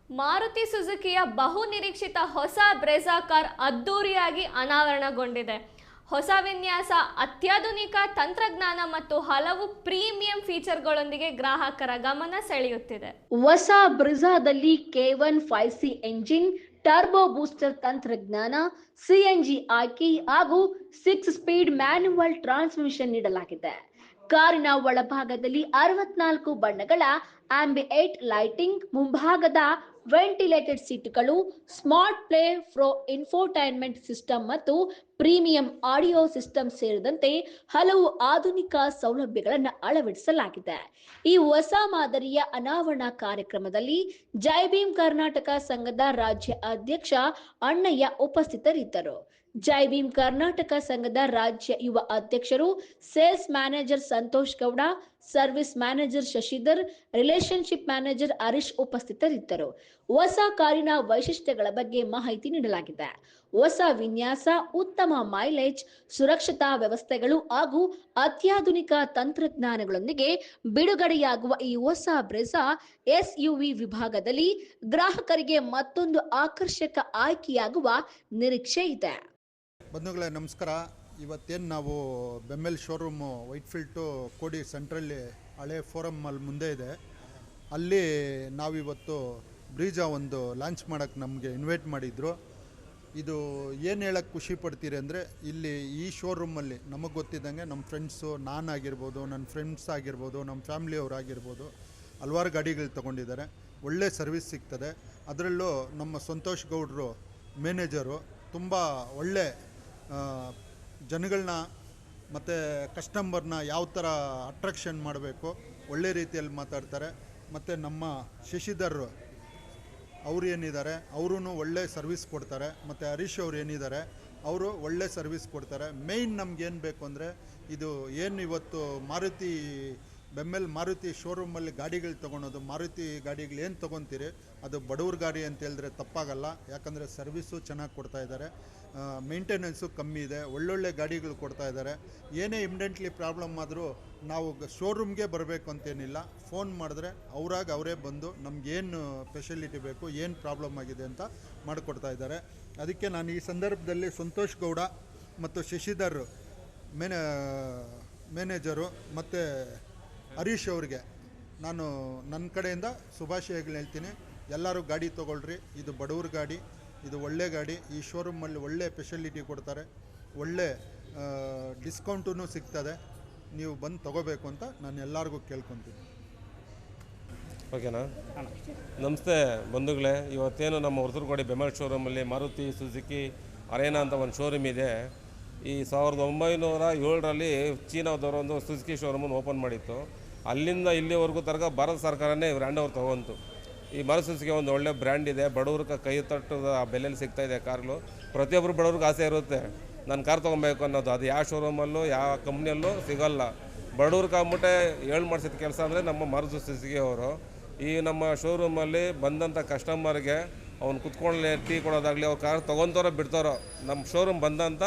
ಮಾರುತಿ ಸುಜುಕಿಯ ಬಹು ನಿರೀಕ್ಷಿತ ಹೊಸ ಬ್ರೆಜಾ ಕಾರ್ ಅದ್ದೂರಿಯಾಗಿ ಅನಾವರಣಗೊಂಡಿದೆ. ಹೊಸ ವಿನ್ಯಾಸ, ಅತ್ಯಾಧುನಿಕ ತಂತ್ರಜ್ಞಾನ ಮತ್ತು ಹಲವು ಪ್ರೀಮಿಯಂ ಫೀಚರ್ಗಳೊಂದಿಗೆ ಗ್ರಾಹಕರ ಗಮನ ಸೆಳೆಯುತ್ತಿದೆ. ಹೊಸ ಬ್ರೆಜಾದಲ್ಲಿ K1 5C engine, turbo booster ತಂತ್ರಜ್ಞಾನ, CNG ಆಯ್ಕೆ ಹಾಗೂ 6 ಸ್ಪೀಡ್ ಮ್ಯಾನ್ಯುವಲ್ ಟ್ರಾನ್ಸ್ಮಿಷನ್ ನೀಡಲಾಗಿದೆ. ಕಾರಿನ ಒಳಭಾಗದಲ್ಲಿ 64 ಬಣ್ಣಗಳ ಆಂಬಿಯೆಂಟ್ ಲೈಟಿಂಗ್, ಮುಂಭಾಗದ ವೆಂಟಿಲೇಟೆಡ್ ಸೀಟುಗಳು, smart play pro infotainment system ಮತ್ತು ಪ್ರೀಮಿಯಂ ಆಡಿಯೋ ಸಿಸ್ಟಮ್ ಸೇರಿದಂತೆ ಹಲವು ಆಧುನಿಕ ಸೌಲಭ್ಯಗಳನ್ನು ಅಳವಡಿಸಲಾಗಿದೆ. ಈ ಹೊಸ ಮಾದರಿಯ ಅನಾವರಣ ಕಾರ್ಯಕ್ರಮದಲ್ಲಿ ಜೈ ಭೀಮ್ ಕರ್ನಾಟಕ ಸಂಘದ ರಾಜ್ಯ ಅಧ್ಯಕ್ಷ ಅಣ್ಣಯ್ಯ ಉಪಸ್ಥಿತರಿದ್ದರು. ಜೈ ಭೀಮ್ ಕರ್ನಾಟಕ ಸಂಘದ ರಾಜ್ಯ ಯುವ ಅಧ್ಯಕ್ಷರು sales manager Santosh Gowda, service manager Shashidhar, relationship manager Harish ಉಪಸ್ಥಿತರಿದ್ದರು. ಹೊಸ ಕಾರಿನ ವೈಶಿಷ್ಟ್ಯಗಳ ಬಗ್ಗೆ ಮಾಹಿತಿ ನೀಡಲಾಗಿದೆ. ಹೊಸ ವಿನ್ಯಾಸ, ಉತ್ತಮ ಮೈಲೇಜ್, ಸುರಕ್ಷತಾ ವ್ಯವಸ್ಥೆಗಳು ಹಾಗೂ ಅತ್ಯಾಧುನಿಕ ತಂತ್ರಜ್ಞಾನಗಳೊಂದಿಗೆ ಬಿಡುಗಡೆಯಾಗುವ ಈ ಹೊಸ ಬ್ರೆಜಾ SUV ವಿಭಾಗದಲ್ಲಿ ಗ್ರಾಹಕರಿಗೆ ಮತ್ತೊಂದು ಆಕರ್ಷಕ ಆಯ್ಕೆಯಾಗುವ ನಿರೀಕ್ಷೆ ಇದೆ. ಬಂಧುಗಳೇ ನಮಸ್ಕಾರ. ಇವತ್ತೇನು ನಾವು ಬೆಮ್ಮೆಲ್ ಶೋರೂಮು ವೈಟ್ಫೀಲ್ಡ್ ಟು ಕೋಡಿ ಸೆಂಟ್ರಲ್ಲಿ ಹಳೆ ಫೋರಮ್ ಅಲ್ಲಿ ಮುಂದೆ ಇದೆ. ಅಲ್ಲಿ ನಾವಿವತ್ತು ಬ್ರೀಜಾ ಒಂದು ಲಾಂಚ್ ಮಾಡೋಕ್ಕೆ ನಮಗೆ ಇನ್ವೈಟ್ ಮಾಡಿದ್ರು. ಇದು ಏನು ಹೇಳೋಕ್ಕೆ ಖುಷಿ ಪಡ್ತೀರಿ ಅಂದರೆ, ಇಲ್ಲಿ ಈ ಶೋರೂಮಲ್ಲಿ ನಮಗೆ ಗೊತ್ತಿದ್ದಂಗೆ ನಮ್ಮ ಫ್ರೆಂಡ್ಸು, ನಾನಾಗಿರ್ಬೋದು, ನನ್ನ ಫ್ರೆಂಡ್ಸ್ ಆಗಿರ್ಬೋದು, ನಮ್ಮ ಫ್ಯಾಮ್ಲಿಯವರಾಗಿರ್ಬೋದು ಹಲವಾರು ಗಾಡಿಗಳು ತೊಗೊಂಡಿದ್ದಾರೆ. ಒಳ್ಳೆ ಸರ್ವಿಸ್ ಸಿಗ್ತದೆ. ಅದರಲ್ಲೂ ನಮ್ಮ ಸಂತೋಷ್ ಗೌಡರು ಮ್ಯಾನೇಜರು ತುಂಬ ಒಳ್ಳೆ ಜನಗಳನ್ನ ಮತ್ತು ಕಸ್ಟಮರ್ನ ಯಾವ ಥರ ಅಟ್ರಾಕ್ಷನ್ ಮಾಡಬೇಕು ಒಳ್ಳೆ ರೀತಿಯಲ್ಲಿ ಮಾತಾಡ್ತಾರೆ. ಮತ್ತು ನಮ್ಮ ಶಶಿಧರ್ ಅವರು ಏನಿದ್ದಾರೆ ಅವರು ಒಳ್ಳೆ ಸರ್ವಿಸ್ ಕೊಡ್ತಾರೆ. ಮತ್ತು ಹರೀಶ್ ಅವರು ಏನಿದ್ದಾರೆ ಅವರು ಒಳ್ಳೆ ಸರ್ವಿಸ್ ಕೊಡ್ತಾರೆ. ಮೇಯ್ನ್ ನಮಗೇನು ಬೇಕು ಅಂದರೆ, ಇದು ಏನು ಇವತ್ತು ಮಾರುತಿ ಬೆಮ್ಮೆಲ್ ಮಾರುತಿ ಶೋರೂಮಲ್ಲಿ ಗಾಡಿಗಳು ತೊಗೊಳೋದು, ಮಾರುತಿ ಗಾಡಿಗಳು ಏನು ತೊಗೊತೀರಿ ಅದು ಬಡವ್ರ ಗಾಡಿ ಅಂತ ಹೇಳಿದ್ರೆ ತಪ್ಪಾಗಲ್ಲ. ಯಾಕಂದರೆ ಸರ್ವಿಸ್ಸು ಚೆನ್ನಾಗಿ ಕೊಡ್ತಾಯಿದ್ದಾರೆ, ಮೇಂಟೆನೆನ್ಸು ಕಮ್ಮಿ ಇದೆ, ಒಳ್ಳೊಳ್ಳೆ ಗಾಡಿಗಳು ಕೊಡ್ತಾಯಿದ್ದಾರೆ. ಏನೇ ಇಮಿಡಿಯೆಂಟ್ಲಿ ಪ್ರಾಬ್ಲಮ್ ಆದರೂ ನಾವು ಶೋರೂಮ್ಗೆ ಬರಬೇಕು ಅಂತೇನಿಲ್ಲ, ಫೋನ್ ಮಾಡಿದ್ರೆ ಅವರೇ ಬಂದು ನಮಗೇನು ಫೆಸಿಲಿಟಿ ಬೇಕು, ಏನು ಪ್ರಾಬ್ಲಮ್ ಆಗಿದೆ ಅಂತ ಮಾಡಿಕೊಡ್ತಾಯಿದ್ದಾರೆ. ಅದಕ್ಕೆ ನಾನು ಈ ಸಂದರ್ಭದಲ್ಲಿ ಸಂತೋಷ್ ಗೌಡ ಮತ್ತು ಶಶಿಧರ್ ಮ್ಯಾನೇಜರು ಮತ್ತು ಹರೀಶ್ ಅವ್ರಿಗೆ ನಾನು ನನ್ನ ಕಡೆಯಿಂದ ಶುಭಾಶಯಗಳು ಹೇಳ್ತೀನಿ. ಎಲ್ಲರೂ ಗಾಡಿ ತೊಗೊಳ್ರಿ, ಇದು ಬಡವ್ರ ಗಾಡಿ, ಇದು ಒಳ್ಳೆ ಗಾಡಿ. ಈ ಶೋರೂಮಲ್ಲಿ ಒಳ್ಳೆ ಫೆಸಿಲಿಟಿ ಕೊಡ್ತಾರೆ, ಒಳ್ಳೆ ಡಿಸ್ಕೌಂಟೂ ಸಿಗ್ತದೆ. ನೀವು ಬಂದು ತೊಗೋಬೇಕು ಅಂತ ನಾನು ಎಲ್ಲರಿಗೂ ಕೇಳ್ಕೊತೀನಿ. ಓಕೆನಾ? ನಮಸ್ತೆ ಬಂಧುಗಳೇ. ಇವತ್ತೇನು ನಮ್ಮ ಹೊರತುರ್ಕೋಡಿ ಬೆಮೆಲ್ ಶೋರೂಮಲ್ಲಿ ಮಾರುತಿ ಸುಜುಕಿ ಅರೇನಾ ಅಂತ ಒಂದು ಶೋರೂಮ್ ಇದೆ. ಈ 1907ರಲ್ಲಿ ಚೀನಾದವರು ಒಂದು ಸುಜುಕಿ ಶೋರೂಮನ್ನು ಓಪನ್ ಮಾಡಿತ್ತು. ಅಲ್ಲಿಂದ ಇಲ್ಲಿವರೆಗೂ ತನಕ ಭಾರತ ಸರ್ಕಾರನೇ ಹ್ಯಾಂಡ್ ಓವರ್ ತೊಗೊಂತು. ಈ ಮಾರುತಿ ಸುಜುಕಿ ಒಂದು ಒಳ್ಳೆ ಬ್ರ್ಯಾಂಡ್ ಇದೆ, ಬಡವ್ರಿಗೆ ಕೈ ತಟ್ಟದ ಬೆಲೆಯಲ್ಲಿ ಸಿಗ್ತಾಯಿದೆ ಕಾರ್ಗಳು. ಪ್ರತಿಯೊಬ್ಬರು ಬಡವ್ರಿಗೆ ಆಸೆ ಇರುತ್ತೆ ನಾನು ಕಾರ್ ತೊಗೊಬೇಕು ಅನ್ನೋದು. ಅದು ಯಾವ ಶೋರೂಮಲ್ಲೂ ಯಾವ ಕಂಪ್ನಿಯಲ್ಲೂ ಸಿಗೋಲ್ಲ. ಬಡವ್ರಿಗೆ ಆಗ್ಬಿಟ್ಟೆ ಹೇಳಿ ಮಾಡಿಸಿದ ಕೆಲಸ ಅಂದರೆ ನಮ್ಮ ಮಾರುತಿ ಸುಜುಕಿ ಅವರು. ಈ ನಮ್ಮ ಶೋರೂಮಲ್ಲಿ ಬಂದಂಥ ಕಸ್ಟಮರ್ಗೆ ಅವ್ನು ಕುತ್ಕೊಳ್ಳಿ ಟೀ ಕೊಡೋದಾಗಲಿ, ಅವ್ರು ಕಾರ್ ತೊಗೊತಾರೋ ಬಿಡ್ತಾರೋ, ನಮ್ಮ ಶೋರೂಮ್ ಬಂದಂಥ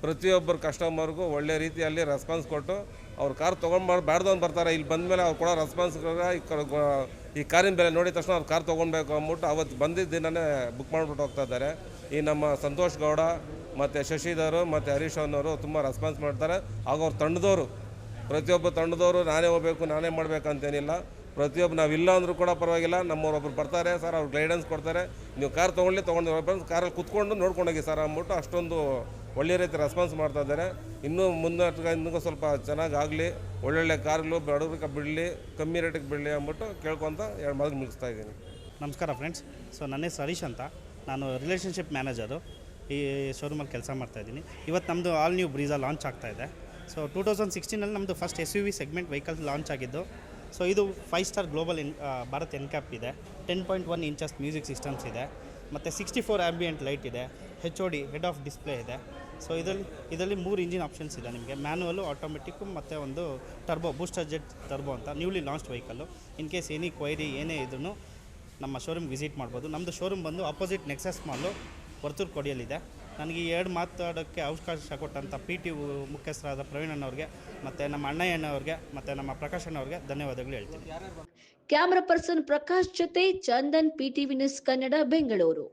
ಪ್ರತಿಯೊಬ್ಬರು ಕಸ್ಟಮರ್ಗೂ ಒಳ್ಳೆ ರೀತಿಯಲ್ಲಿ ರೆಸ್ಪಾನ್ಸ್ ಕೊಟ್ಟು ಅವ್ರು ಕಾರ್ ತೊಗೊಂಡು ಬ್ಯಾಡ್ದವ್ನು ಬರ್ತಾರೆ. ಇಲ್ಲಿ ಬಂದಮೇಲೆ ಅವ್ರು ಕೊಡೋ ರೆಸ್ಪಾನ್ಸ್ಗಳ ಈ ಕಾರಿನ ಬೆಲೆ ನೋಡಿದ ತಕ್ಷಣ ಅವ್ರು ಕಾರ್ ತೊಗೊಳ್ಬೇಕು ಅಂದ್ಬಿಟ್ಟು ಅವತ್ತು ಬಂದಿದ್ದ ದಿನವೇ ಬುಕ್ ಮಾಡಿಬಿಟ್ಟು ಹೋಗ್ತಾ ಇದ್ದಾರೆ. ಈ ನಮ್ಮ ಸಂತೋಷ್ ಗೌಡ ಮತ್ತು ಶಶಿಧರು ಮತ್ತು ಹರೀಶ್ ಅನ್ನೋರು ತುಂಬ ರೆಸ್ಪಾನ್ಸ್ ಮಾಡ್ತಾರೆ. ಹಾಗೂ ಅವ್ರು ತಂಡದವರು, ಪ್ರತಿಯೊಬ್ಬ ತಂಡದವರು ನಾನೇ ಹೋಗ್ಬೇಕು ನಾನೇ ಮಾಡಬೇಕಂತೇನಿಲ್ಲ. ಪ್ರತಿಯೊಬ್ಬರು ನಾವಿಲ್ಲ ಅಂದರೂ ಕೂಡ ಪರವಾಗಿಲ್ಲ, ನಮ್ಮವರೊಬ್ಬರು ಬರ್ತಾರೆ ಸರ್, ಅವ್ರು ಗೈಡೆನ್ಸ್ ಕೊಡ್ತಾರೆ. ನೀವು ಕಾರ್ ತೊಗೊಂಡು ಕಾರಲ್ಲಿ ಕುತ್ಕೊಂಡು ನೋಡ್ಕೊಂಡೋಗಿ ಸರ್ ಅಂದ್ಬಿಟ್ಟು ಅಷ್ಟೊಂದು ಒಳ್ಳೆ ರೀತಿ ರೆಸ್ಪಾನ್ಸ್ ಮಾಡ್ತಾ ಇದ್ದಾರೆ. ಇನ್ನೂ ಮುಂದೆ ಇನ್ನೂ ಸ್ವಲ್ಪ ಚೆನ್ನಾಗಾಗಲಿ, ಒಳ್ಳೊಳ್ಳೆ ಕಾರ್ಗಳು ಬಡವ್ರಿಗೆ ಬಿಡಲಿ, ಕಮ್ಮಿ ರೇಟಿಗೆ ಬಿಡಲಿ ಅಂದ್ಬಿಟ್ಟು ಕೇಳ್ಕೊತ ಎರಡು ಮಾತು ಮುಗಿಸ್ತಾ ಇದ್ದೀನಿ. ನಮಸ್ಕಾರ ಫ್ರೆಂಡ್ಸ್. ನನ್ನ ಹೆಸರು ಹರೀಶ್ ಅಂತ, ನಾನು ರಿಲೇಷನ್ಶಿಪ್ ಮ್ಯಾನೇಜರು ಈ ಶೋರೂಮಲ್ಲಿ ಕೆಲಸ ಮಾಡ್ತಾಯಿದ್ದೀನಿ. ಇವತ್ತು ನಮ್ಮದು ಆಲ್ ನ್ಯೂ ಬ್ರೀಜಾ ಲಾಂಚ್ ಆಗ್ತಾಯಿದೆ. ಸೊ 2016ನಲ್ಲಿ ನಮ್ಮದು first SUV segment vehicle launch ಆಗಿದ್ದು. ಸೊ ಇದು 5 ಸ್ಟಾರ್ ಗ್ಲೋಬಲ್ ಭಾರತ್ NCAP ಇದೆ, 10.1 ಇಂಚಸ್ ಮ್ಯೂಸಿಕ್ ಸಿಸ್ಟಮ್ಸ್ ಇದೆ, ಮತ್ತು 64 ಆಂಬಿಯೆಂಟ್ ಲೈಟ್ ಇದೆ, HOD ಹೆಡ್ ಆಫ್ ಡಿಸ್ಪ್ಲೇ ಇದೆ. ಸೊ ಇದರಲ್ಲಿ 3 ಇಂಜಿನ್ ಆಪ್ಷನ್ಸ್ ಇದೆ ನಿಮಗೆ, ಮ್ಯಾನುವಲ್ಲು, ಆಟೋಮೆಟಿಕ್ಕು ಮತ್ತು ಒಂದು ಟರ್ಬೋ ಬೂಸ್ಟರ್ ಜೆಟ್ ಟರ್ಬೋ ಅಂತ newly launched vehicle. In case any query ಏನೇ ಇದನ್ನು ನಮ್ಮ ಶೋರೂಮ್ ವಿಸಿಟ್ ಮಾಡ್ಬೋದು. ನಮ್ಮದು ಶೋರೂಮ್ ಬಂದು ಆಪೋಸಿಟ್ ನೆಕ್ಸಸ್ ಮಾಲು ವರ್ತೂರು ಕೋಡಿಯಲ್ಲಿದೆ. ನನಗೆ ಈ 2 ಮಾತಾಡೋಕ್ಕೆ ಅವಕಾಶ ಕೊಟ್ಟಂಥ PT ಮುಖ್ಯಸ್ಥರಾದ ಪ್ರವೀಣ್ ಅಣ್ಣವ್ರಿಗೆ ಮತ್ತು ನಮ್ಮ ಅಣ್ಣಯ್ಯನವ್ರಿಗೆ ಮತ್ತು ನಮ್ಮ ಪ್ರಕಾಶ್ ಅಣ್ಣವ್ರಿಗೆ ಧನ್ಯವಾದಗಳು ಹೇಳ್ತೀನಿ. ಕ್ಯಾಮರಾ ಪರ್ಸನ್ ಪ್ರಕಾಶ್ ಜೊತೆ ಚಂದನ್, PTV ನ್ಯೂಸ್ ಕನ್ನಡ, ಬೆಂಗಳೂರು.